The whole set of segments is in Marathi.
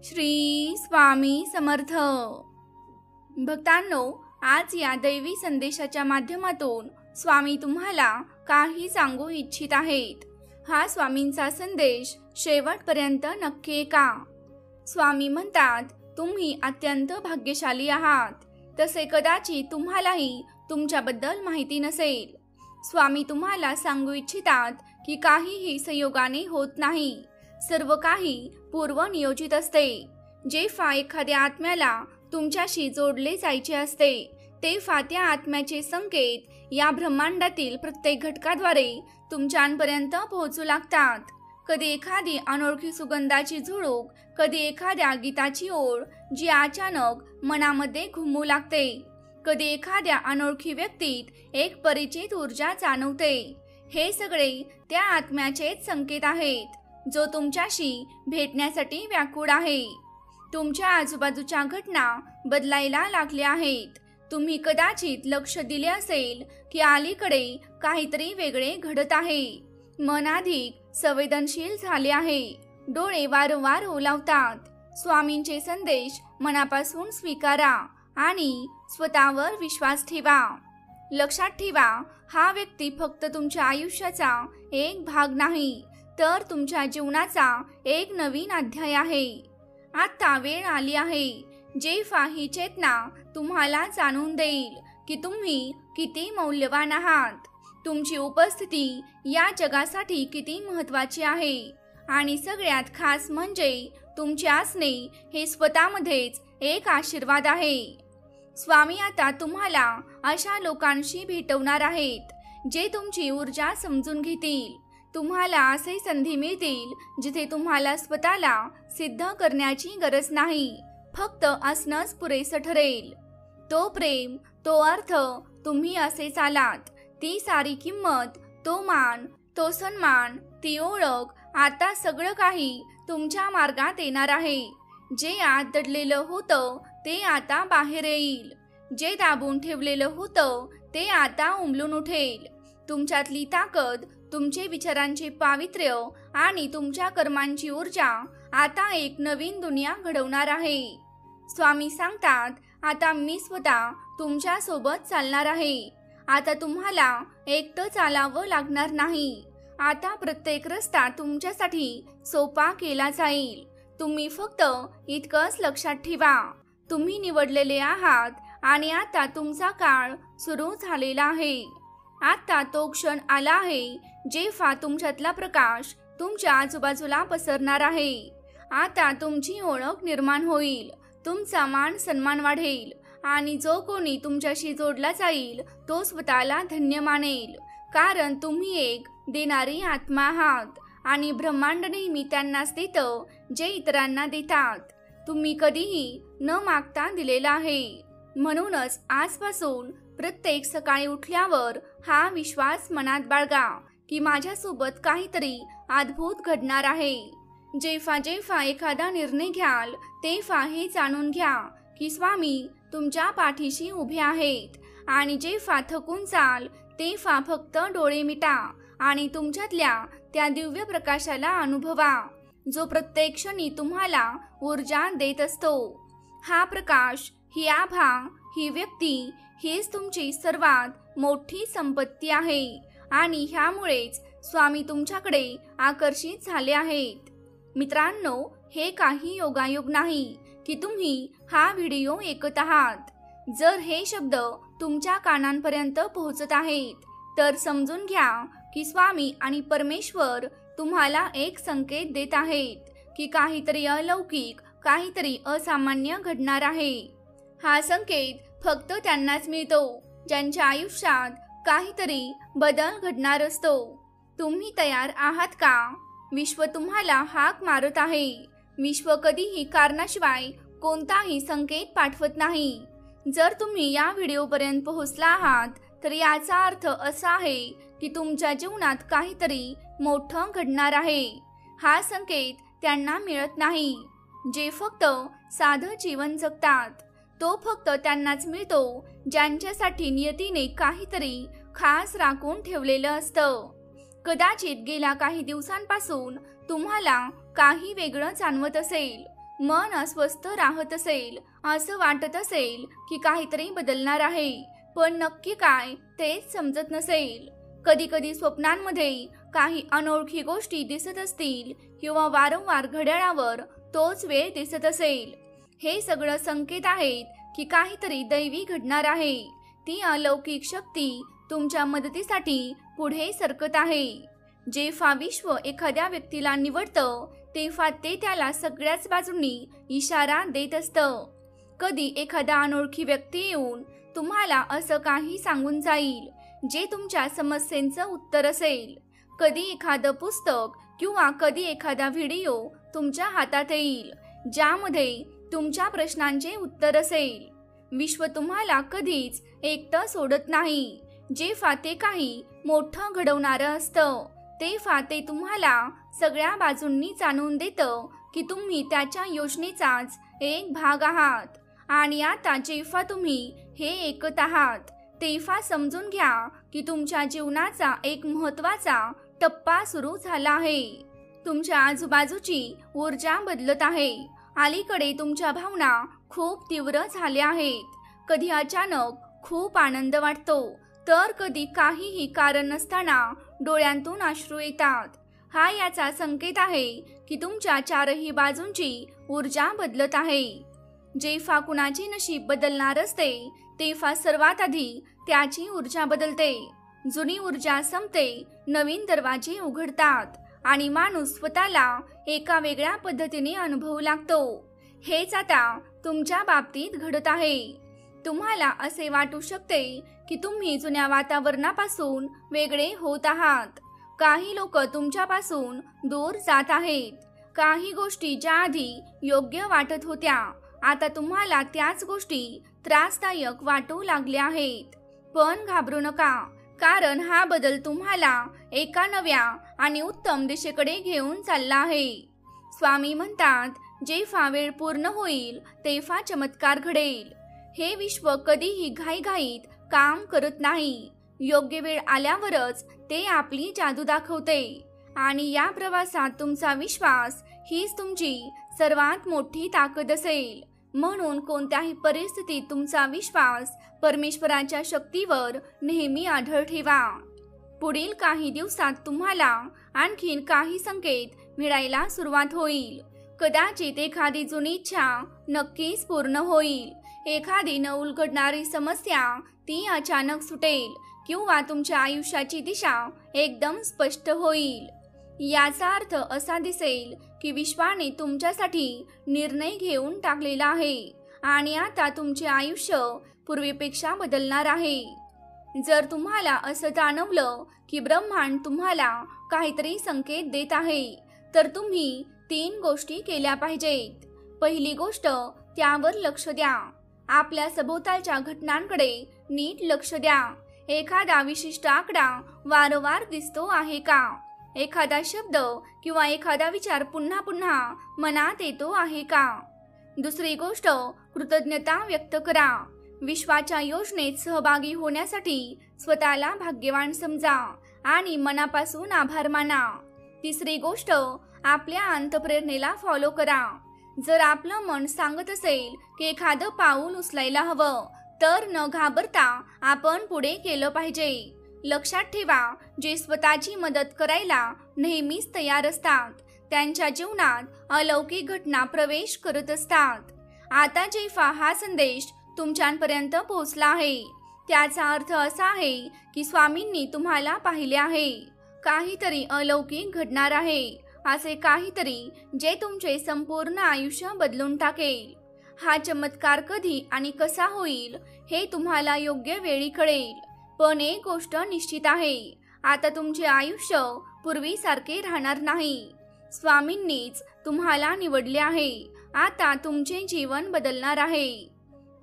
श्री स्वामी समर्थ भक्तांनो, आज या दैवी संदेशाच्या माध्यमातून स्वामी तुम्हाला काही सांगू इच्छित आहेत। हा स्वामींचा संदेश शेवटपर्यंत नक्की ऐका। स्वामी म्हणतात, तुम्ही अत्यंत भाग्यशाली आहात। तसे कदाचित तुम्हालाही तुमच्याबद्दल माहिती नसेल। स्वामी तुम्हाला सांगू इच्छितात की काहीही संयोगाने होत नाही, सर्व काही पूर्वनियोजित असते। जेव्हा एखाद्या आत्म्याला तुमच्याशी जोडले जायचे असते तेव्हा त्या आत्म्याचे संकेत या ब्रह्मांडातील प्रत्येक घटकाद्वारे तुमच्यापर्यंत पोहोचू लागतात। कधी एखादी अनोळखी सुगंधाची झुळूक, कधी एखाद्या गीताची ओळ जी अचानक मनामध्ये घुमू लागते, कधी एखाद्या अनोळखी व्यक्तीत एक परिचित ऊर्जा जाणवते। हे सगळे त्या आत्म्याचेच संकेत आहेत जो तुमच्याशी भेटण्यासाठी व्याकुळ आहे। तुमच्या आजूबाजूच्या घटना बदलायला लागल्या आहेत। तुम्ही कदाचित लक्ष दिले असेल की अलीकडे काहीतरी वेगळे घडत आहे। मन अधिक संवेदनशील झाले आहे, डोळे वारंवार ओलावतात। स्वामींचे संदेश मनापासून स्वीकारा आणि स्वतःवर विश्वास ठेवा। लक्षात ठेवा, हा व्यक्ती फक्त तुमच्या आयुष्याचा एक भाग नाही, तर तुमच्या जीवनाचा एक नवीन अध्याय आहे। आता वेळ आली आहे जेव्हा ही चेतना तुम्हाला जाणून देईल की तुम्ही किती मौल्यवान आहात। तुमची उपस्थिती या जगासाठी किती महत्त्वाची आहे आणि सगळ्यात खास म्हणजे तुमचे असणे हे स्वतःमध्येच एक आशीर्वाद आहे। स्वामी आता तुम्हाला अशा लोकांशी भेटवणार आहेत जे तुमची ऊर्जा समजून घेतील। तुम्हाला असे संधी मिळतील जिथे तुम्हाला स्वतःला सिद्ध करण्याची गरज नाही, फक्त असणंच पुरेसं ठरेल। तो प्रेम, तो अर्थ तुम्ही असे चालात, ती सारी किंमत, तो मान, तो सन्मान, ती ओळख, आता सगळं काही तुमच्या मार्गात येणार आहे। जे आत दडलेलं होतं ते आता बाहेर येईल, जे दाबून ठेवलेलं होतं ते आता उमलून उठेल। तुमच्यातली ताकद, तुमचे विचारांचे पावित्र्य आणि तुमच्या कर्मांची ऊर्जा आता एक नवीन दुनिया घडवणार आहे। स्वामी सांगतात, आता मी स्वतः तुमच्या सोबत चालणार आहे। आता तुम्हाला एकटं चालावं लागणार नाही। आता प्रत्येक रस्ता तुमच्यासाठी सोपा केला जाईल। तुम्ही फक्त इतकंच लक्षात ठेवा, तुम्ही निवडलेले आहात आणि आता तुमचा काळ सुरू झालेला आहे। आता तो क्षण आला आहे जेव्हा तुमच्यातला प्रकाश तुमच्या आजूबाजूला पसरणार आहे। आता तुमची ओळख निर्माण होईल, तुमचा मान सन्मान वाढेल आणि जो कोणी तुमच्याशी जोडला जाईल तो स्वतःला धन्य मानेल, कारण तुम्ही एक देणारी आत्मा आहात आणि ब्रह्मांड नेहमी त्यांनाच देतं जे इतरांना देतात। तुम्ही कधीही न मागता दिलेला आहे। म्हणूनच आजपासून प्रत्येक सकाळी उठल्यावर हा विश्वास मनात बाळगा की माझ्यासोबत काहीतरी अद्भुत घडणार आहे। जेव्हा जेव्हा एखादा निर्णय घ्याल तेव्हा हे जाणून घ्या की स्वामी तुमच्या पाठीशी उभे आहेत आणि जेव्हा थकून जाल तेव्हा फक्त डोळे मिटा आणि तुमच्यातल्या त्या दिव्य प्रकाशाला अनुभवा जो प्रत्येक क्षणी तुम्हाला ऊर्जा देत असतो। हा प्रकाश, ही आभा, ही व्यक्ती, हीच तुमची सर्वात मोठी संपत्ती आहे आणि ह्यामुळेच स्वामी तुमच्याकडे आकर्षित झाले आहेत। मित्रांनो, हे काही योगायोग नाही की तुम्ही हा व्हिडिओ ऐकत आहात। जर हे शब्द तुमच्या कानांपर्यंत पोहोचत आहेत तर समजून घ्या की स्वामी आणि परमेश्वर तुम्हाला एक संकेत देत आहेत की काहीतरी अलौकिक, काहीतरी असामान्य घडणार आहे। हा संकेत फक्त त्यांनाच मिळतो ज्यांच्या आयुष्यात काहीतरी बदल घडणार असतो। तुम्ही तयार आहात का? विश्व तुम्हाला हाक मारत आहे। विश्व कधीही कारणाशिवाय कोणताही संकेत पाठवत नाही। जर तुम्ही या व्हिडिओपर्यंत पोहोचला आहात तर याचा अर्थ असा आहे की तुमच्या जीवनात काहीतरी मोठं घडणार आहे। हा संकेत त्यांना मिळत नाही जे फक्त साधं जीवन जगतात, तो फक्त त्यांनाच मिळतो ज्यांच्यासाठी नियतीने काहीतरी खास राखून ठेवलेलं असतं। कदाचित गेल्या काही दिवसांपासून तुम्हाला काही वेगळं जाणवत असेल, मन अस्वस्थ राहत असेल, असं वाटत असेल की काहीतरी बदलणार आहे, पण नक्की काय तेच समजत नसेल. कधी कधी स्वप्नांमध्ये काही अनोळखी गोष्टी दिसत असतील किंवा वारंवार घड्याळावर तोच वेळ दिसत असेल. हे सगळं संकेत आहेत की काहीतरी दैवी घडणार आहे. ती अलौकिक शक्ती तुमच्या मदतीसाठी पुढे सरकत आहे. जेव्हा विश्व एखाद्या व्यक्तीला निवडतं तेव्हा ते त्याला सगळ्याच बाजूंनी इशारा देत असतं. कधी एखादा अनोळखी व्यक्ती येऊन तुम्हाला असं काही सांगून जाईल जे तुमच्या समस्येचं उत्तर असेल. कधी एखादं पुस्तक किंवा कधी एखादा व्हिडिओ तुमच्या हातात येईल ज्यामध्ये तुमच्या प्रश्नांचे उत्तर असेल. विश्व तुम्हाला कधीच एकटं सोडत नाही. जेव्हा ते काही मोठं घडवणारं असतं तेव्हा ते तुम्हाला सगळ्या बाजूंनी जाणून देतं की तुम्ही त्याच्या योजनेचाच एक भाग आहात. आणि आता जेव्हा तुम्ही हे ऐकत आहात तेव्हा समजून घ्या की तुमच्या जीवनाचा एक महत्त्वाचा टप्पा सुरू झाला आहे. तुमच्या आजूबाजूची ऊर्जा बदलत आहे. अलीकडे तुमच्या भावना खूप तीव्र झाल्या आहेत. कधी अचानक खूप आनंद वाटतो, तर कधी काहीही कारण नसताना डोळ्यांतून अश्रू येतात. हा याचा संकेत आहे की तुमच्या चारही बाजूंची ऊर्जा बदलत आहे. जेव्हा कुणाचे नशीब बदलणार असते तेव्हा सर्वात आधी त्याची ऊर्जा बदलते. जुनी ऊर्जा संपते, नवीन दरवाजे उघडतात आणि माणूस स्वतःला एका वेगळ्या पद्धतीने अनुभवू लागतो. हेच आता तुमच्या बाबतीत घडत आहे. तुम्हाला असे वाटू शकते की तुम्ही जुन्या वातावरणापासून वेगळे होत आहात. काही लोक तुमच्यापासून दूर जात आहेत. काही गोष्टी ज्या आधी योग्य वाटत होत्या आता तुम्हाला त्याच गोष्टी त्रासदायक वाटू लागल्या आहेत. पण घाबरू नका, कारण हा बदल तुम्हाला एका नव्या आणि उत्तम दिशेकडे घेऊन चालला आहे. स्वामी म्हणतात, जेव्हा वेळ पूर्ण होईल तेव्हा चमत्कार घडेल. हे विश्व कधीही घाईघाईत काम करत नाही. योग्य वेळ आल्यावरच ते आपली जादू दाखवते. आणि या प्रवासात तुमचा विश्वास हीच तुमची सर्वात मोठी ताकद असेल. म्हणून कोणत्याही परिस्थितीत तुमचा विश्वास परमेश्वराच्या शक्तीवर नेहमी अढळ ठेवा. पुढील काही दिवसात तुम्हाला आणखीन काही संकेत मिळायला सुरुवात होईल. कदाचित एखादी जुनी इच्छा नक्कीच पूर्ण होईल. एखादी न उलगडणारी समस्या ती अचानक सुटेल किंवा तुमच्या आयुष्याची दिशा एकदम स्पष्ट होईल. याचा अर्थ असा दिसेल की विश्वाने तुमच्यासाठी निर्णय घेऊन टाकलेला आहे आणि आता तुमचे आयुष्य पूर्वीपेक्षा बदलणार आहे. जर तुम्हाला असं जाणवलं की ब्रह्मांड तुम्हाला काहीतरी संकेत देत आहे तर तुम्ही 3 गोष्टी केल्या पाहिजेत. पहिली गोष्ट, त्यावर लक्ष द्या. आपल्या सभोवतालच्या घटनांकडे नीट लक्ष द्या. एखादा विशिष्ट आकडा वारंवार दिसतो आहे का? एखादा शब्द किंवा एखादा विचार पुन्हा पुन्हा मनात येतो आहे का? दुसरी गोष्ट, कृतज्ञता व्यक्त करा. विश्वाच्या योजनेत सहभागी होण्यासाठी स्वतःला भाग्यवान समजा आणि मनापासून आभार माना. तिसरी गोष्ट, आपल्या अंतःप्रेरणेला फॉलो करा. जर आपलं मन सांगत असेल की एखादं पाऊल उचलायला हवं तर न घाबरता आपण पुढे केलं पाहिजे. लक्षात ठेवा, जे स्वतःची मदत करायला नेहमीच तयार असतात त्यांच्या जीवनात अलौकिक घटना प्रवेश करत असतात. आता जेव्हा हा संदेश तुमच्यापर्यंत पोहोचला आहे त्याचा अर्थ असा आहे की स्वामींनी तुम्हाला पाहिले आहे. काहीतरी अलौकिक घडणार आहे, असे काहीतरी जे तुमचे संपूर्ण आयुष्य बदलून टाकेल. हा चमत्कार कधी आणि कसा होईल हे तुम्हाला योग्य वेळी कळेल. पण एक गोष्ट निश्चित आहे, आता तुमचे आयुष्य पूर्वीसारखे राहणार नाही. स्वामींनीच तुम्हाला निवडले आहे. आता तुमचे जीवन बदलणार आहे.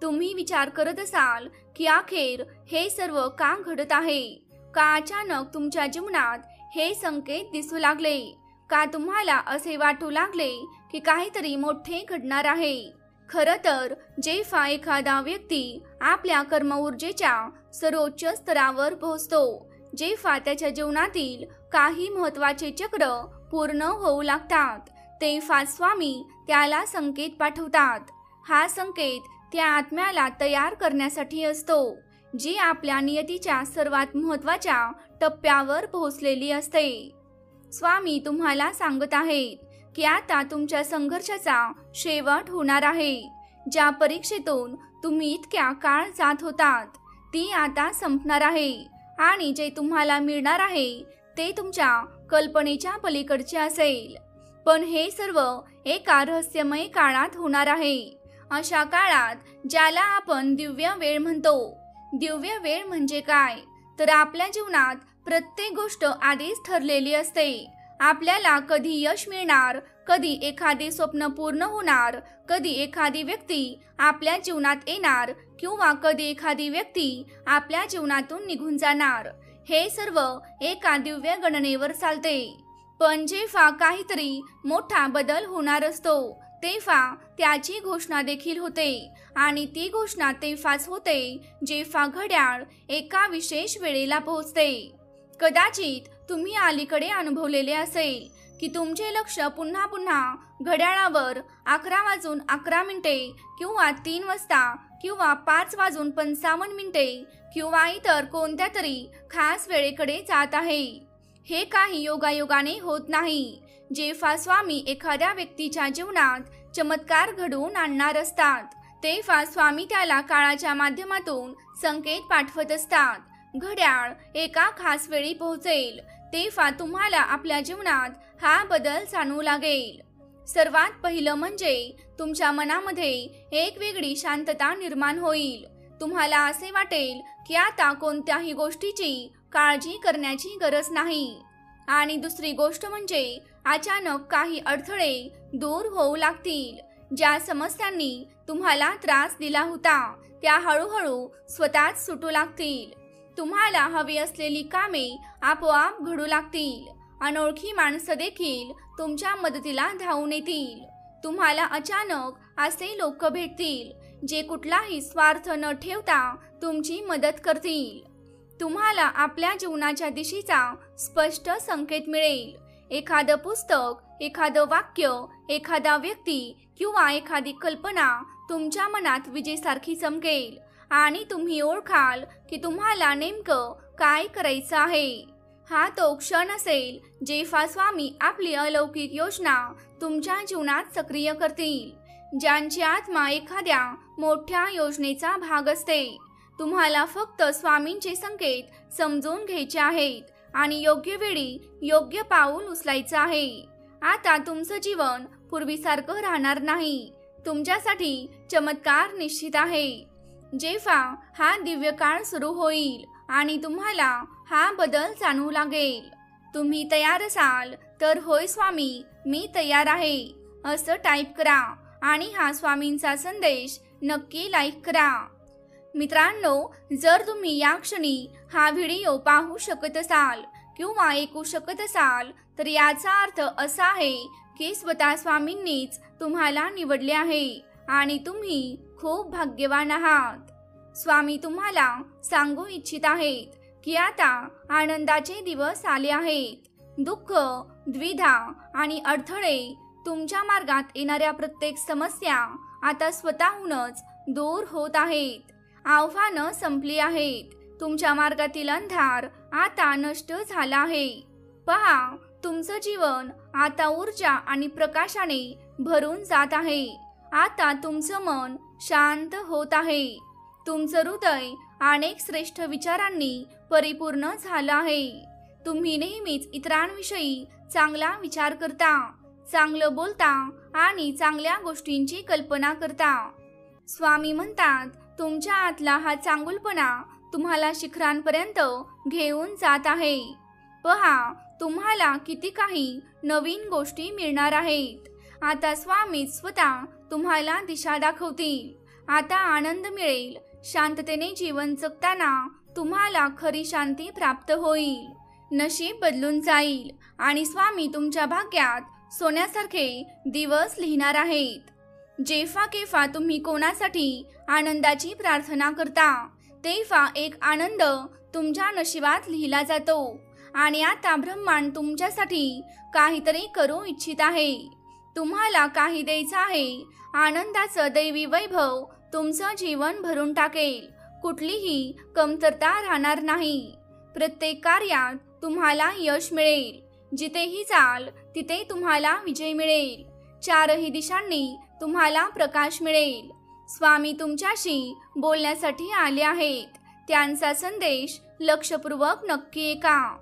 तुम्ही विचार करत असाल की अखेर हे सर्व का घडत आहे? का अचानक तुमच्या जीवनात हे संकेत दिसू लागले? का तुम्हाला असे वाटू लागले की काहीतरी मोठे घडणार आहे? खरं तर जेव्हा एखादा व्यक्ती आपल्या कर्म ऊर्जेच्या सर्वोच्च स्तरावर पोहोचतो, जेव्हा त्याच्या जीवनातील काही महत्त्वाचे चक्र पूर्ण होऊ लागतात, तेव्हा स्वामी त्याला संकेत पाठवतात. हा संकेत त्या आत्म्याला तयार करण्यासाठी असतो, जी आपल्या नियतीच्या सर्वात महत्त्वाच्या टप्प्यावर पोहोचलेली असते. स्वामी तुम्हाला सांगत आहेत की आता तुमच्या संघर्षाचा शेवट होणार आहे. ज्या परीक्षेतून तुम्ही इतक्या काळ जात होतात ती आता संपणार आहे आणि जे तुम्हाला मिळणार आहे ते तुमच्या कल्पनेच्या पलीकडचे असेल. पण हे सर्व एका रहस्यमय काळात होणार आहे. अशा काळात ज्याला आपण दिव्य वेळ म्हणतो. दिव्य वेळ म्हणजे काय, तर आपल्या जीवनात प्रत्येक गोष्ट आधीच ठरलेली असते. आपल्याला कधी यश मिळणार, कधी एखादे स्वप्न पूर्ण होणार, कधी एखादी व्यक्ती आपल्या जीवनात येणार किंवा कधी एखादी व्यक्ती आपल्या जीवनातून निघून जाणार. हे सर्व एका दिव्य गणनेवर चालते. पण जेव्हा काहीतरी मोठा बदल होणार असतो तेव्हा त्याची घोषणा देखील होते आणि ती घोषणा तेव्हाच होते जेव्हा घड्याळ एका विशेष वेळेला पोहोचते. कदाचित तुम्ही अलीकडे अनुभवलेले असेल की तुमचे लक्ष पुन्हा पुन्हा घड्याळावर 11:11 किंवा 3 वाजता किंवा 5:55 किंवा इतर कोणत्या तरी खास वेळेकडे जात आहे. हे काही योगायोगाने होत नाही. जेव्हा स्वामी एखाद्या व्यक्तीच्या जीवनात चमत्कार घडवून आणणार असतात तेव्हा स्वामी त्याला काळाच्या माध्यमातून संकेत पाठवत असतात. घड्याळ एका खास वेळी पोहोचेल तेव्हा तुम्हाला आपल्या जीवनात हा बदल जाणवू लागेल. सर्वात पहिलं म्हणजे तुमच्या मनामध्ये एक वेगळी शांतता निर्माण होईल. तुम्हाला असे वाटेल की आता कोणत्याही गोष्टीची काळजी करण्याची गरज नाही. आणि दुसरी गोष्ट म्हणजे अचानक काही अडथळे दूर होऊ लागतील. ज्या समस्यांनी तुम्हाला त्रास दिला होता त्या हळूहळू स्वतःच सुटू लागतील. तुम्हाला हवी असलेली कामे आपोआप घडू लागतील. अनोळखी माणसं देखील तुमच्या मदतीला धावून येतील. तुम्हाला अचानक असे लोक भेटतील जे कुठलाही स्वार्थ न ठेवता तुमची मदत करतील. तुम्हाला आपल्या जीवनाच्या दिशेचा स्पष्ट संकेत मिळेल. एखादं पुस्तक, एखादं वाक्य, एखादा व्यक्ती किंवा एखादी कल्पना तुमच्या मनात विजेसारखी चमकेल आणि तुम्ही ओळखाल की तुम्हाला नेमकं काय करायचं आहे. हा तो क्षण असेल जेव्हा स्वामी आपली अलौकिक योजना तुमच्या जीवनात सक्रिय करतील. ज्यांची आत्मा एखाद्या मोठ्या योजनेचा भाग असते. तुम्हाला फक्त स्वामींचे संकेत समजून घ्यायचे आहेत आणि योग्य वेळी योग्य पाऊल उचलायचं आहे. आता तुमचं जीवन पूर्वीसारखं राहणार नाही. तुमच्यासाठी चमत्कार निश्चित आहे. जेव्हा हा दिव्य काळ सुरू होईल आणि तुम्हाला हा बदल जाणवू लागेल, तुम्ही तयार असाल तर होय स्वामी मी तयार आहे असं टाईप करा आणि हा स्वामींचा संदेश नक्की लाईक करा. मित्रांनो, जर तुम्ही या क्षणी हा व्हिडिओ पाहू शकत असाल किंवा ऐकू शकत असाल तर याचा अर्थ असा आहे की स्वतः स्वामींनीच तुम्हाला निवडले आहे आणि तुम्ही खूप भाग्यवान आहात. स्वामी तुम्हाला सांगू इच्छित आहेत की आता आनंदाचे दिवस आले आहेत. दुःख, द्विधा आणि अडथळे, तुमच्या मार्गात येणाऱ्या प्रत्येक समस्या आता स्वतःहूनच दूर होत आहेत. आव्हानं संपली आहेत. तुमच्या मार्गातील अंधार आता नष्ट झाला आहे. पहा, तुमचं जीवन आता ऊर्जा आणि प्रकाशाने भरून जात आहे. आता तुमचं मन शांत होत आहे. तुमचं हृदय अनेक श्रेष्ठ विचारांनी परिपूर्ण झालं आहे. तुम्ही नेहमीच इतरांविषयी चांगला विचार करता, चांगलं बोलता आणि चांगल्या गोष्टींची कल्पना करता. स्वामी म्हणतात तुमच्या आतला हा चांगुलपणा तुम्हाला शिखरांपर्यंत घेऊन जात आहे. पहा, तुम्हाला किती काही नवीन गोष्टी मिळणार आहेत. आता स्वामी स्वतः तुम्हाला दिशा दाखवतील. आता आनंद मिळेल. शांततेने जीवन जगताना तुम्हाला खरी शांती प्राप्त होईल. नशीब बदलून जाईल आणि स्वामी तुमच्या भाग्यात सोन्यासारखे दिवस लिहिणार आहेत. जेव्हा केव्हा तुम्ही कोणासाठी आनंदाची प्रार्थना करता तेव्हा एक आनंद तुमच्या नशिबात लिहिला जातो आणि आता ब्रह्मांड तुमच्यासाठी काहीतरी करू इच्छित आहे. तुम्हाला काही द्यायचं आहे. आनंदाचं दैवी वैभव तुमचं जीवन भरून टाकेल. कुठलीही कमतरता राहणार नाही. प्रत्येक कार्यात तुम्हाला यश मिळेल. जिथेही जाल तिथे तुम्हाला विजय मिळेल. चारही दिशांनी तुम्हाला प्रकाश मिळेल. स्वामी तुमच्याशी बोलण्यासाठी आले आहेत. त्यांचा संदेश लक्षपूर्वक नक्की ऐका.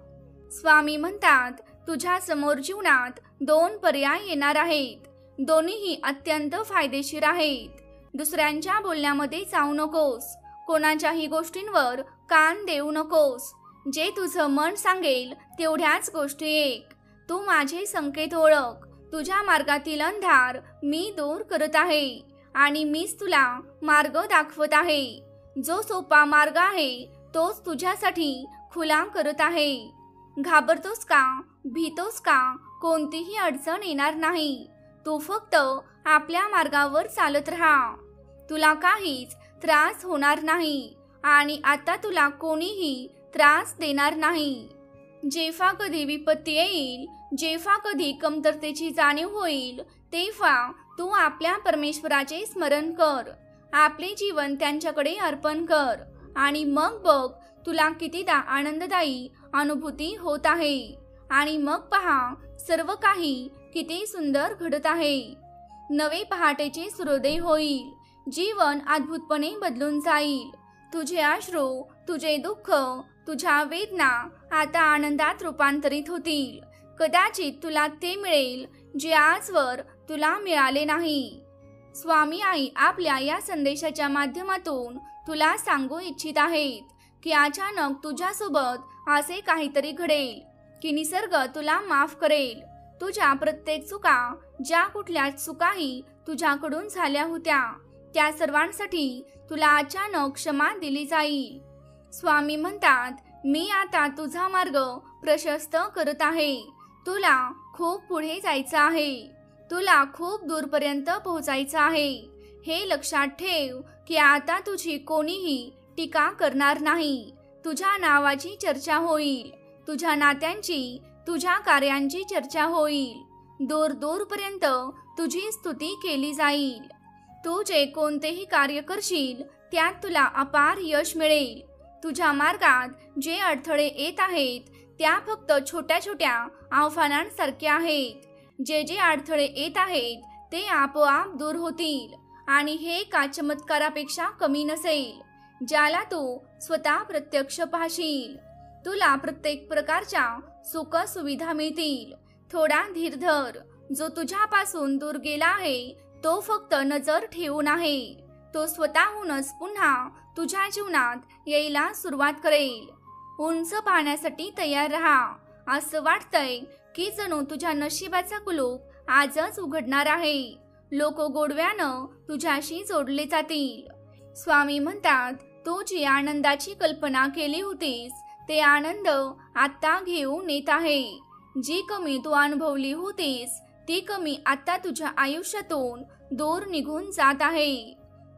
स्वामी म्हणतात, तुझ्या समोर जीवनात 2 पर्याय येणार आहेत. दोन्हीही अत्यंत फायदेशीर आहेत. दुसऱ्यांच्या बोलण्यामध्ये जाऊ नकोस. कोणाच्याही गोष्टींवर कान देऊ नकोस. जे तुझं मन सांगेल तेवढ्याच गोष्टी ऐक. तू माझे संकेत ओळख. तुझ्या मार्गातील अंधार मी दूर करत आहे आणि मीच तुला मार्ग दाखवत आहे. जो सोपा मार्ग आहे तोच तुझ्यासाठी खुला करत आहे. घाबरतोस का? भीतोस का? कोणतीही अडचण येणार नाही. तू फक्त आपल्या मार्गावर चालत राहा. तुला काहीच त्रास होणार नाही आणि आता तुला कोणीही त्रास देणार नाही. जेव्हा कधी विपत्ती येईल, जेव्हा कधी कमतरतेची जाणीव होईल, तेव्हा तू आपल्या परमेश्वराचे स्मरण कर. आपले जीवन त्यांच्याकडे अर्पण कर आणि मग बघ तुला कितीदा आनंददायी अनुभूती होत आहे. आणि मग पहा सर्व काही किती सुंदर घडत आहे. नवे पहाटेचे सूर्योदय होईल. जीवन अद्भुतपणे बदलून जाईल. तुझे अश्रू, तुझे दुःख, तुझ्या वेदना आता आनंदात रूपांतरित होतील. कदाचित तुला ते मिळेल जे आजवर तुला मिळाले नाही. स्वामी आई आपल्या या संदेशाच्या माध्यमातून तुला सांगू इच्छित आहेत की अचानक तुझ्यासोबत असे काहीतरी घडेल की निसर्ग तुला माफ करेल. तुझ्या प्रत्येक चुका, ज्या कुठल्या चुकाही तुझ्याकडून झाल्या होत्या, त्या सर्वांसाठी तुला अचानक क्षमा दिली जाईल. स्वामी म्हणतात, मी आता तुझा मार्ग प्रशस्त करत आहे. तुला खूप पुढे जायचं आहे. तुला खूप दूरपर्यंत पोहोचायचं आहे. हे लक्षात ठेव की आता तुझी कोणीही टीका करणार नाही. तुझ्या नावाची चर्चा होईल. तुझ्या नात्यांची, तुझ्या कार्यांची चर्चा होईल. दूर दूरपर्यंत तुझी स्तुती केली जाईल. तू जे कोणतेही कार्य करशील त्यात तुला अपार यश मिळेल. तुझ्या मार्गात जे अडथळे येत आहेत त्या फक्त छोट्या छोट्या आव्हानांसारख्या आहेत. जे जे अडथळे येत आहेत ते आपोआप दूर होतील आणि हे एका चमत्कारापेक्षा कमी नसेल, ज्याला तू स्वतः प्रत्यक्ष पाहशील. तुला प्रत्येक प्रकारच्या सुख सुविधा मिळतील. थोडा धीर धर. जो तुझ्यापासून दूर गेला आहे तो फक्त नजर ठेवून आहे. तो स्वतःहूनच पुन्हा तुझ्या जीवनात यायला सुरुवात करेल. उंच पाहण्यासाठी तयार राहा. असं वाटतंय की जणू तुझ्या नशिबाचा कुलूप आजच उघडणार आहे. लोक गोडव्यानं तुझ्याशी जोडले जातील. स्वामी म्हणतात, तू जी आनंदाची कल्पना केली होतीस ते आनंद आता घेऊन येत आहे. जी कमी तू अनुभवली होतीस ती कमी आता तुझ्या आयुष्यातून दूर निघून जात आहे.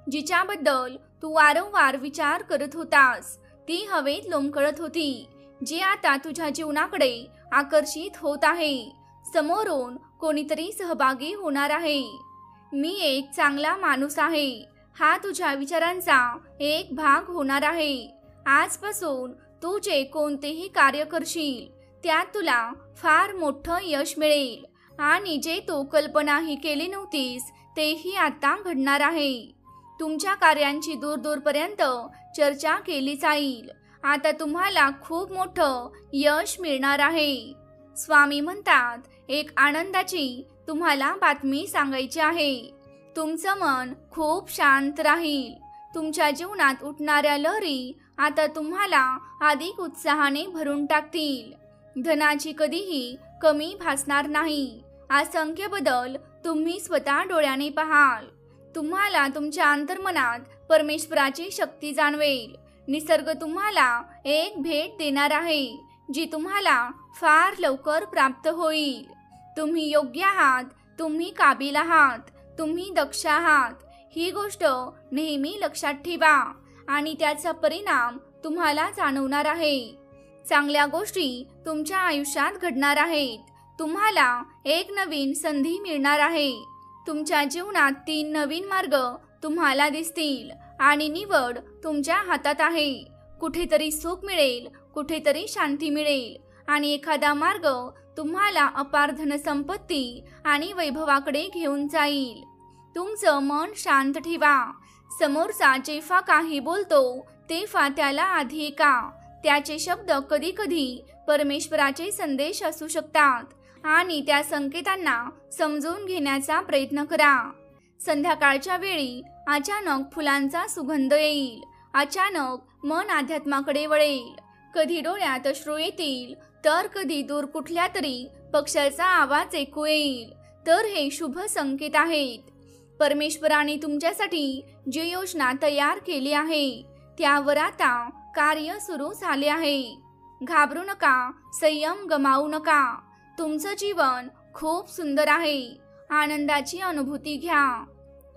जिच्याबद्दल तू वारंवार विचार करत होतास ती हवेत लोंबकळत होती, जी आता तुझ्या जीवनाकडे आकर्षित होत आहे. समोरून कोणीतरी सहभागी होणार आहे. मी एक चांगला माणूस आहे हा तुझ्या विचारांचा एक भाग होणार आहे. आजपासून तू जे कोणतेही कार्य करशील त्यात तुला फार मोठं यश मिळेल आणि जे तू कल्पनाही केली नव्हतीस तेही आता घडणार आहे. तुमच्या कार्यांची दूर दूरपर्यंत चर्चा केली जाईल. आता तुम्हाला खूप मोठं यश मिळणार आहे. स्वामी म्हणतात, एक आनंदाची तुम्हाला बातमी सांगायची आहे. तुमचं मन खूप शांत राहील. तुमच्या जीवनात उठणाऱ्या लहरी आता तुम्हाला अधिक उत्साहाने भरून टाकतील. धनाची कधीही कमी भासणार नाही. असंख्य बदल तुम्ही स्वतः डोळ्याने पाहाल. तुम्हाला तुमच्या अंतर्मनात परमेश्वराची शक्ती जाणवेल. निसर्ग तुम्हाला एक भेट देणार आहे जी तुम्हाला फार लवकर प्राप्त होईल. तुम्ही योग्य आहात. तुम्ही काबिल आहात. तुम्ही दक्ष आहात. ही गोष्ट नेहमी लक्षात ठेवा आणि त्याचा परिणाम तुम्हाला जाणवणार आहे. चांगल्या गोष्टी तुमच्या आयुष्यात घडणार आहेत. तुम्हाला एक नवीन संधी मिळणार आहे. तुमच्या जीवनात 3 नवीन मार्ग तुम्हाला दिसतील आणि निवड तुमच्या हातात आहे. कुठेतरी सुख मिळेल, कुठेतरी शांती मिळेल आणि एखादा मार्ग तुम्हाला अपार धनसंपत्ती आणि वैभवाकडे घेऊन जाईल. तुमचं मन शांत ठेवा. समोरचा जेव्हा काही बोलतो तेव्हा त्याला आधी ऐका. त्याचे शब्द कधी कधी परमेश्वराचे संदेश असू शकतात आणि त्या संकेतांना समजून घेण्याचा प्रयत्न करा. संध्याकाळच्या वेळी अचानक फुलांचा सुगंध येईल. अचानक मन अध्यात्माकडे वळेल. कधी डोळ्यात अश्रू येतील, तर कधी दूर कुठल्या तरी पक्ष्याचा आवाज ऐकू येईल. तर हे शुभ संकेत आहेत. परमेश्वराने तुमच्यासाठी जी योजना तयार केली आहे त्यावर आता कार्य सुरू झाले आहे. घाबरू नका, संयम गमावू नका. तुमचं जीवन खूप सुंदर आहे. आनंदाची अनुभूती घ्या.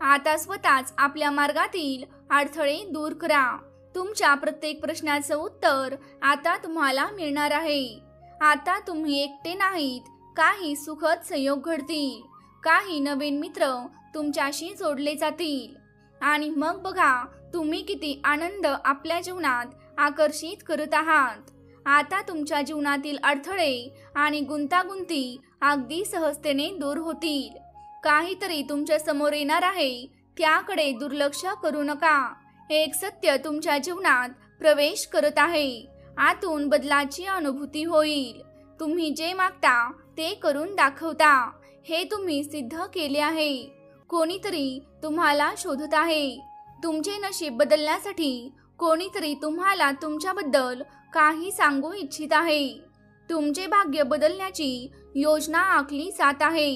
आता स्वतःच आपल्या मार्गातील अडथळे दूर करा. तुमच्या प्रत्येक प्रश्नाचं उत्तर आता तुम्हाला मिळणार आहे. आता तुम्ही एकटे नाहीत. काही सुखद संयोग घडतील. काही नवीन मित्र तुमच्याशी जोडले जातील आणि मग बघा तुम्ही किती आनंद आपल्या जीवनात आकर्षित करत आहात. आता तुमच्या जीवनातील अडथळे आणि गुंतागुंती अगदी सहजतेने दूर होतील. काहीतरी तुमच्या समोर येणार आहे, त्याकडे दुर्लक्ष करू नका. एक सत्य तुमच्या जीवनात प्रवेश करत आहे. आतून बदलाची अनुभूती होईल. तुम्ही जे मागता ते करून दाखवता. हे तुम्ही सिद्ध केले आहे. कोणीतरी तुम्हाला शोधत आहे. तुमचे नशीब बदलण्यासाठी कोणीतरी तुम्हाला तुमच्याबद्दल काही सांगू इच्छित आहे. तुमचे भाग्य बदलण्याची योजना आखली जात आहे.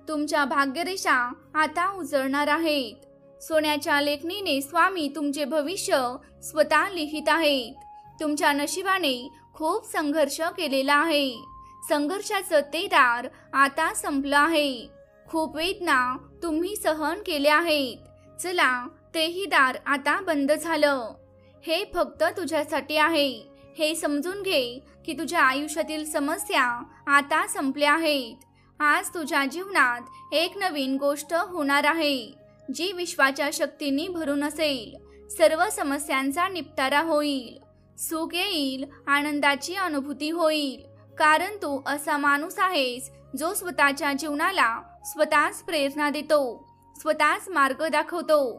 तुमच्या भाग्यरेषा आता उजळणार आहेत. सोन्याच्या लेखणीने स्वामी तुमचे भविष्य स्वतः लिहित आहेत. तुमच्या नशिबाने खूप संघर्ष केलेला आहे. संघर्षाचं ते दार आता संपलं आहे. खूप वेदना तुम्ही सहन केल्या आहेत. चला, तेही दार आता बंद झालं. हे फक्त तुझ्यासाठी आहे. हे समजून घे की तुझ्या आयुष्यातील समस्या आता संपल्या आहेत. आज तुझ्या जीवनात एक नवीन गोष्ट होणार आहे, जी विश्वाच्या शक्तीने भरून असेल. सर्व समस्यांचा निपटारा होईल. सुख येईल, आनंदाची अनुभूती होईल. कारण तू असा माणूस आहेस जो स्वतःच्या जीवनाला स्वतःच प्रेरणा देतो, स्वतःच मार्ग दाखवतो.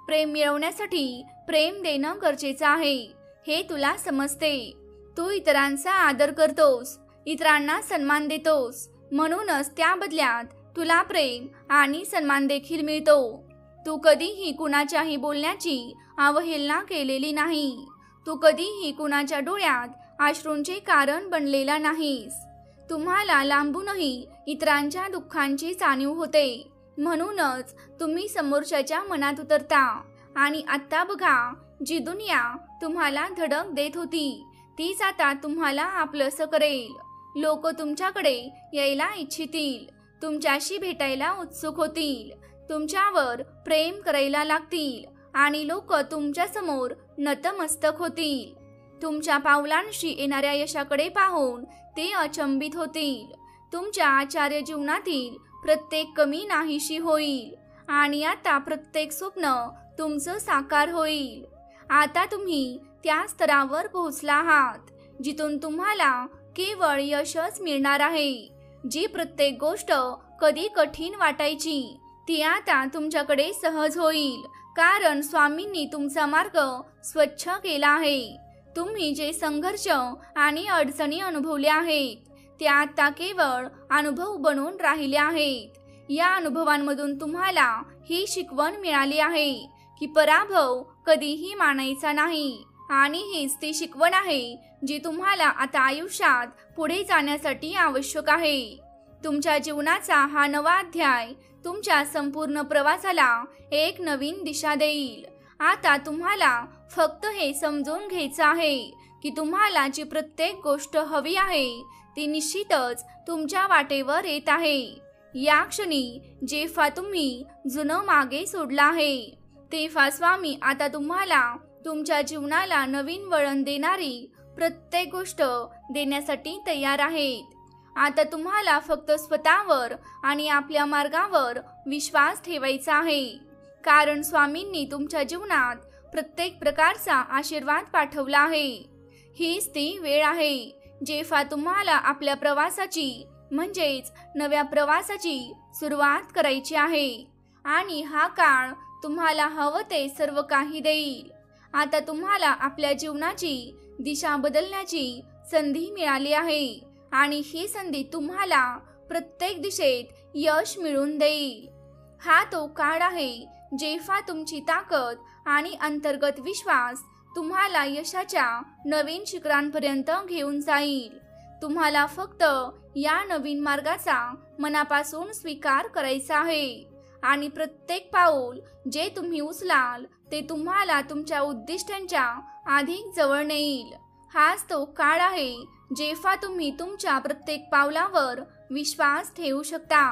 प्रेम मिळवण्यासाठी प्रेम देणं गरजेचं आहे, हे तुला समजते. तू इतरांचा आदर करतोस, इतरांना सन्मान देतोस, म्हणूनच त्या बदल्यात तुला प्रेम आणि सन्मान देखील मिळतो. तू कधीही कुणाच्याही बोलण्याची अवहेलना केलेली नाही. तू कधीही कुणाच्या डोळ्यात अश्रूंचे कारण बनलेला नाहीस. तुम्हाला लांबूनही इतरांच्या दुःखांची जाणीव होते, म्हणूनच तुम्ही समोरच्याच्या मनात उतरता. आणि आत्ता बघा, जी दुनिया तुम्हाला धडक देत होती तीच आता तुम्हाला आपलंसं करेल. लोक तुमच्याकडे यायला इच्छितील, तुमच्याशी भेटायला उत्सुक होतील, तुमच्यावर प्रेम करायला लागतील आणि लोक तुमच्या समोर नतमस्तक होतील. तुमच्या पावलांशी येणाऱ्या यशाकडे पाहून ते अचंबित होतील. तुमच्या आचार्य जीवनातील प्रत्येक कमी नाहीशी होईल आणि आता प्रत्येक स्वप्न तुमचं साकार होईल. आता तुम्ही त्या स्तरावर पोहोचला आहात जिथून तुम्हाला केवळ यशच मिळणार आहे. जी प्रत्येक गोष्ट कधी कठीण वाटायची ती आता तुमच्याकडे सहज होईल, कारण स्वामींनी तुमचा मार्ग स्वच्छ केला आहे. तुम्ही जे संघर्ष आणि अडचणी अनुभवल्या आहेत त्या आता केवळ अनुभव बनून राहिल्या आहेत. या अनुभवांमधून तुम्हाला ही शिकवण मिळाली आहे की पराभव कधीही मानायचा नाही. आणि हीच ती शिकवण आहे जी तुम्हाला आता आयुष्यात पुढे जाण्यासाठी आवश्यक आहे. तुमच्या जीवनाचा हा नवा अध्याय तुमच्या संपूर्ण प्रवासाला एक नवीन दिशा देईल. आता तुम्हाला फक्त हे समजून घ्यायचं आहे की तुम्हाला जी प्रत्येक गोष्ट हवी आहे ती निश्चितच तुमच्या वाटेवर येत आहे. या क्षणी जेव्हा तुम्ही जुनं मागे सोडलं आहे तेव्हा स्वामी आता तुम्हाला तुमच्या जीवनाला नवीन वळण देणारी प्रत्येक गोष्ट देण्यासाठी तयार आहेत. आता तुम्हाला फक्त स्वतःवर आणि आपल्या मार्गावर विश्वास ठेवायचा आहे, कारण स्वामींनी तुमच्या जीवनात प्रत्येक प्रकारचा आशीर्वाद पाठवला आहे। हीच ती वेळ आहे जेव्हा तुम्हाला आपल्या प्रवासाची म्हणजेच नव्या प्रवासाची सुरुवात करायची आहे आणि हा काळ तुम्हाला हवं ते सर्व काही देईल। आता तुम्हाला आपल्या जीवनाची दिशा बदलण्याची संधी मिळाली आहे आणि ही संधी तुम्हाला प्रत्येक दिशेत यश मिळवून देईल। हा तो काळ आहे जेव्हा तुमची ताकद आणि अंतर्गत विश्वास तुम्हाला यशाच्या नवीन शिखरांपर्यंत घेऊन जाईल। तुम्हाला फक्त या नवीन मार्गाचा मनापासून स्वीकार करायचा आहे आणि प्रत्येक पाऊल जे तुम्ही उचलाल ते तुम्हाला तुमच्या उद्दिष्टांच्या अधिक जवळ नेईल। हाच तो काळ आहे जेव्हा तुम्ही तुमच्या प्रत्येक पावलावर विश्वास ठेवू शकता,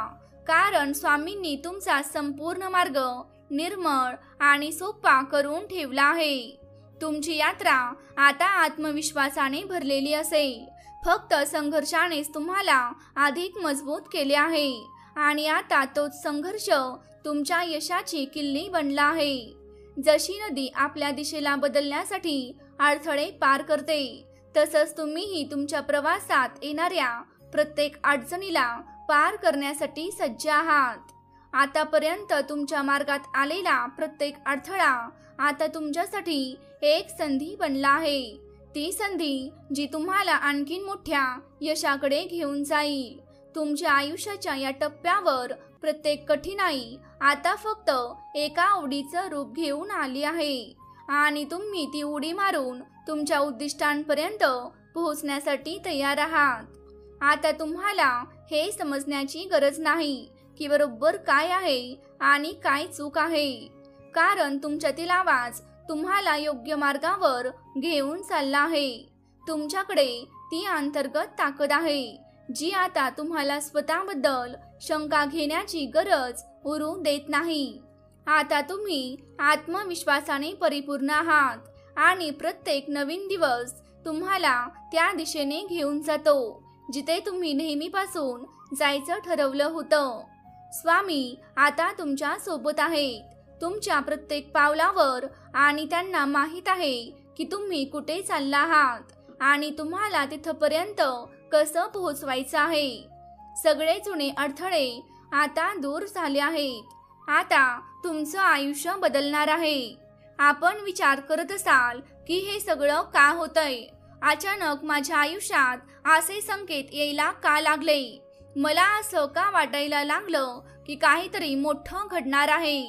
कारण स्वामींनी तुमचा संपूर्ण मार्ग निर्मळ आणि सोपा करून ठेवला आहे। तुमची यात्रा आता आत्मविश्वासाने भरलेली असेल। फक्त संघर्षानेच तुम्हाला अधिक मजबूत केले आहे आणि आता तोच संघर्ष तुमच्या यशाची किल्ली बनला आहे। जशी नदी आपल्या दिशेला बदलण्यासाठी अडथळे पार करते, तसंच तुम्हीही तुमच्या प्रवासात येणाऱ्या प्रत्येक अडचणीला पार करण्यासाठी सज्ज आहात। आतापर्यंत तुमच्या मार्गात आलेला प्रत्येक अडथळा आता तुमच्यासाठी एक संधी बनला आहे। ती संधी जी तुम्हाला आणखीन मोठ्या यशाकडे घेऊन जाईल। तुमच्या आयुष्याच्या या टप्प्यावर प्रत्येक कठीणाई आता फक्त एका उडीचं रूप घेऊन आली आहे आणि तुम्ही ती उडी मारून तुमच्या उद्दिष्टांपर्यंत पोहोचण्यासाठी तयार आहात। आता तुम्हाला हे समजण्याची गरज नाही की बरोबर काय आहे आणि काय चूक आहे, कारण तुमच्यातील आवाज तुम्हाला योग्य मार्गावर घेऊन चालला आहे। तुमच्याकडे ती अंतर्गत ताकद आहे जी आता तुम्हाला स्वतःबद्दल शंका घेण्याची गरज उरू देत नाही। आता तुम्ही आत्मविश्वासाने परिपूर्ण आहात आणि प्रत्येक नवीन दिवस तुम्हाला त्या दिशेने घेऊन जातो जिथे तुम्ही नेहमीपासून जायचं ठरवलं होतं। स्वामी आता तुमच्या सोबत आहेत, तुमच्या प्रत्येक पावलावर, आणि त्यांना माहित आहे की तुम्ही कुठे चालला आहात आणि तुम्हाला तिथपर्यंत कसं पोहोचवायचं आहे। सगळे जुने अडथळे आता दूर झाले आहेत। आता तुमचं आयुष्य बदलणार आहे। आपण विचार करत असाल की हे सगळं का होतंय, अचानक माझ्या आयुष्यात असे संकेत यायला का लागले, मला असं का वाटायला लागलं की काहीतरी मोठं घडणार आहे।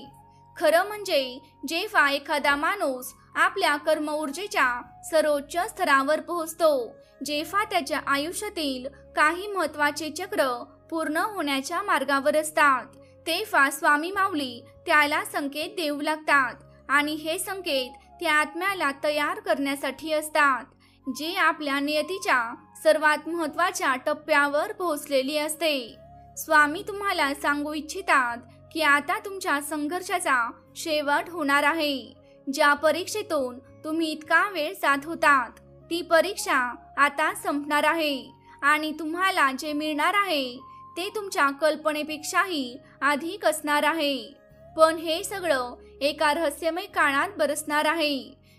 खरं म्हणजे जेव्हा एखादा माणूस आपल्या कर्म ऊर्जेच्या सर्वोच्च स्तरावर पोहोचतो, जेव्हा त्याच्या आयुष्यातील काही महत्त्वाचे चक्र पूर्ण होण्याच्या मार्गावर असतात, तेव्हा स्वामी माऊली त्याला संकेत देऊ लागतात आणि हे संकेत त्या आत्म्याला तयार करण्यासाठी असतात जी आपल्या नियतीच्या सर्वात महत्त्वाच्या टप्प्यावर पोहोचलेली असते। स्वामी तुम्हाला सांगू इच्छितात की आता तुमच्या संघर्षाचा शेवट होणार आहे। ज्या परीक्षेतून तुम्ही इतका वेळ जात होतात ती परीक्षा आता संपणार आहे आणि तुम्हाला जे मिळणार आहे ते तुमच्या कल्पनेपेक्षाही अधिक असणार आहे। पण हे सगळं एका रहस्यमय काळात बरसणार आहे,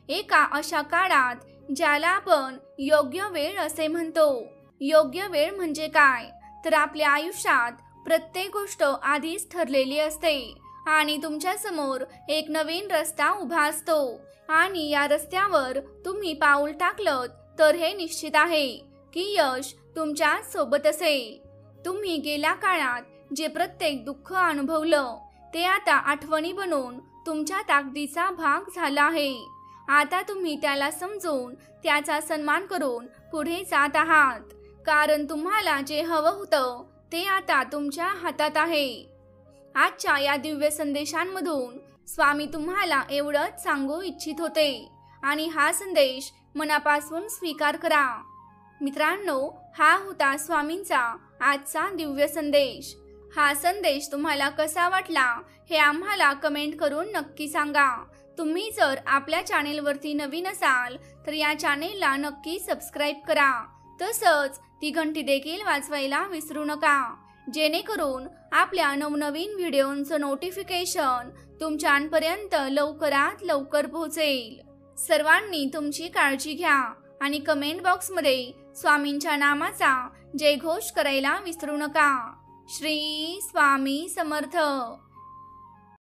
एका अशा काळात ज्याला आपण योग्य वेळ असे म्हणतो। योग्य वेळ म्हणजे काय, तर आपल्या आयुष्यात प्रत्येक गोष्ट आधीच ठरलेली असते आणि तुमच्या समोर एक नवीन रस्ता उभा असतो आणि या रस्त्यावर तुम्ही पाऊल टाकलं तर हे निश्चित आहे की यश तुमच्या सोबत असेल। तुम्ही गेल्या काळात जे प्रत्येक दुःख अनुभवलं ते आता आठवणी बनून तुमच्या ताकदीचा भाग झाला आहे। आता तुम्ही त्याला समजून त्याचा सन्मान करून पुढे जात आहात, कारण तुम्हाला जे हवं होतं ते आता तुमच्या हातात आहे। आजच्या या दिव्य संदेशांमधून स्वामी तुम्हाला एवढंच सांगू इच्छित होते आणि हा संदेश मनापासून स्वीकार करा। मित्रांनो, हा होता स्वामींचा आजचा दिव्य संदेश। हा संदेश तुम्हाला कसा वाटला हे आम्हाला कमेंट करून नक्की सांगा। तुम्ही जर आपल्या चॅनेलवरती नवीन असाल तर या चॅनेलला नक्की सबस्क्राईब करा, तसंच ती घंटी देखील वाजवायला विसरू नका, जेणेकरून आपल्या नवनवीन व्हिडिओंचं नोटिफिकेशन तुमच्यापर्यंत लवकरात लवकर पोहोचेल। सर्वांनी तुमची काळजी घ्या आणि कमेंट बॉक्समध्ये स्वामींच्या नामाचा जयघोष करायला विसरू नका। श्री स्वामी समर्थ।